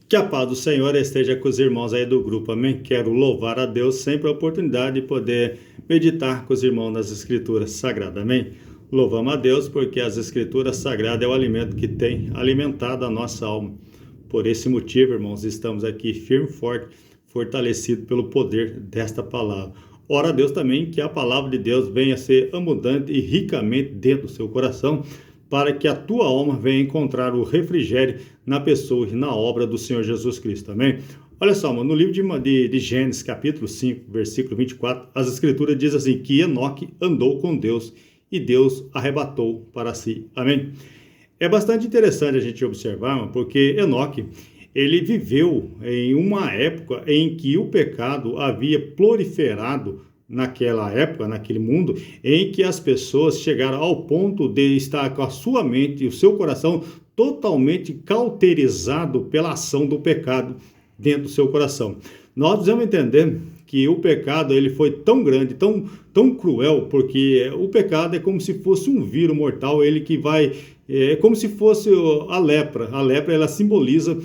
Que a paz do Senhor esteja com os irmãos aí do grupo, amém? Quero louvar a Deus sempre a oportunidade de poder meditar com os irmãos nas Escrituras Sagradas, amém? Louvamos a Deus porque as Escrituras Sagradas é o alimento que tem alimentado a nossa alma. Por esse motivo, irmãos, estamos aqui firme e forte, fortalecidos pelo poder desta palavra. Ora a Deus também que a palavra de Deus venha a ser abundante e ricamente dentro do seu coração, para que a tua alma venha encontrar o refrigério na pessoa e na obra do Senhor Jesus Cristo, amém? Olha só, mano, no livro de Gênesis, capítulo 5, versículo 24, as Escrituras dizem assim, que Enoque andou com Deus e Deus arrebatou para si, amém? É bastante interessante a gente observar, mano, porque Enoque, ele viveu em uma época em que o pecado havia proliferado naquela época, naquele mundo, em que as pessoas chegaram ao ponto de estar com a sua mente e o seu coração totalmente cauterizado pela ação do pecado dentro do seu coração. Nós devemos entender que o pecado ele foi tão grande, tão cruel, porque o pecado é como se fosse um vírus mortal, ele que vai, é como se fosse a lepra. A lepra, ela simboliza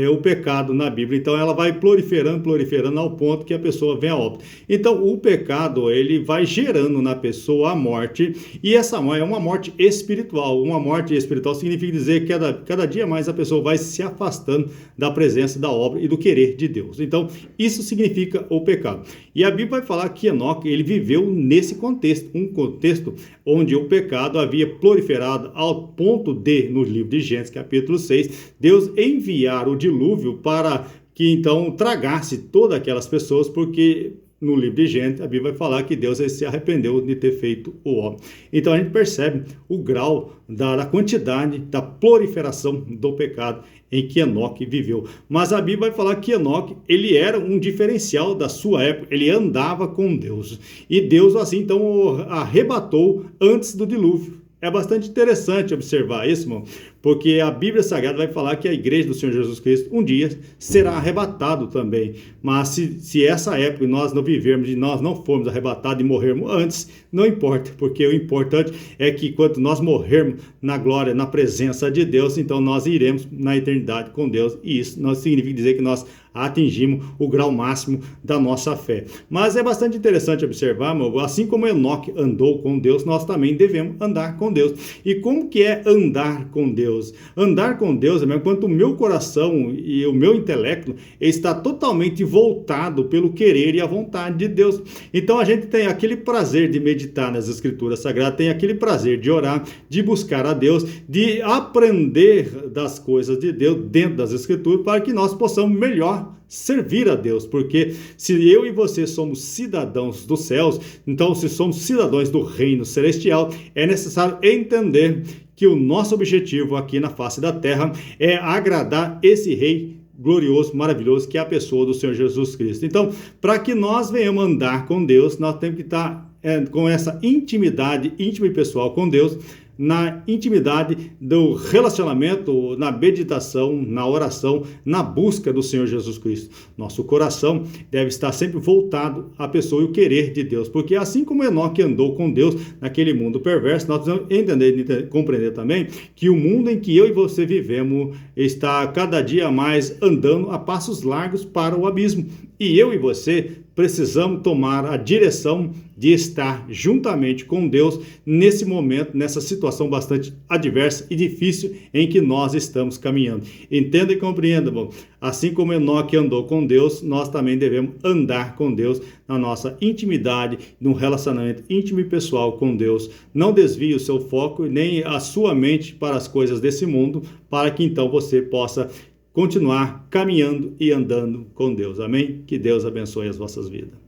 o pecado na Bíblia, então ela vai proliferando ao ponto que a pessoa vem a óbito. Então o pecado ele vai gerando na pessoa a morte, e essa é uma morte espiritual. Uma morte espiritual significa dizer que cada dia mais a pessoa vai se afastando da presença, da obra e do querer de Deus. Então isso significa o pecado. E a Bíblia vai falar que Enoque ele viveu nesse contexto, um contexto onde o pecado havia proliferado ao ponto de, no livro de Gênesis capítulo 6, Deus enviar o dilúvio para que então tragasse todas aquelas pessoas, porque no livro de Gênesis a Bíblia vai falar que Deus se arrependeu de ter feito o homem. Então a gente percebe o grau da quantidade, da proliferação do pecado em que Enoque viveu. Mas a Bíblia vai falar que Enoque, ele era um diferencial da sua época, ele andava com Deus. E Deus assim então o arrebatou antes do dilúvio. É bastante interessante observar isso, irmão, porque a Bíblia Sagrada vai falar que a igreja do Senhor Jesus Cristo um dia será arrebatado também. Mas se essa época nós não vivermos e nós não formos arrebatados e morrermos antes, não importa, porque o importante é que quando nós morrermos na glória, na presença de Deus, então nós iremos na eternidade com Deus, e isso não significa dizer que nós atingimos o grau máximo da nossa fé. Mas é bastante interessante observar, meu, assim como Enoque andou com Deus, nós também devemos andar com Deus. E como que é andar com Deus? Andar com Deus é mesmo quando o meu coração e o meu intelecto está totalmente voltado pelo querer e a vontade de Deus. Então a gente tem aquele prazer de meditar nas Escrituras Sagradas, tem aquele prazer de orar, de buscar a Deus, de aprender das coisas de Deus dentro das Escrituras, para que nós possamos melhor servir a Deus, porque se eu e você somos cidadãos dos céus, então se somos cidadãos do reino celestial, é necessário entender que o nosso objetivo aqui na face da terra é agradar esse rei glorioso, maravilhoso, que é a pessoa do Senhor Jesus Cristo. Então, para que nós venhamos andar com Deus, nós temos que estar com essa intimidade íntima e pessoal com Deus, na intimidade do relacionamento, na meditação, na oração, na busca do Senhor Jesus Cristo. Nosso coração deve estar sempre voltado à pessoa e o querer de Deus, porque assim como Enoque andou com Deus naquele mundo perverso, nós precisamos entender, compreender também que o mundo em que eu e você vivemos está cada dia mais andando a passos largos para o abismo, e eu e você precisamos tomar a direção de estar juntamente com Deus nesse momento, nessa situação bastante adversa e difícil em que nós estamos caminhando. Entenda e compreenda, bom. Assim como Enoque andou com Deus, nós também devemos andar com Deus na nossa intimidade, num relacionamento íntimo e pessoal com Deus. Não desvie o seu foco nem a sua mente para as coisas desse mundo, para que então você possa continuar caminhando e andando com Deus. Amém? Que Deus abençoe as vossas vidas.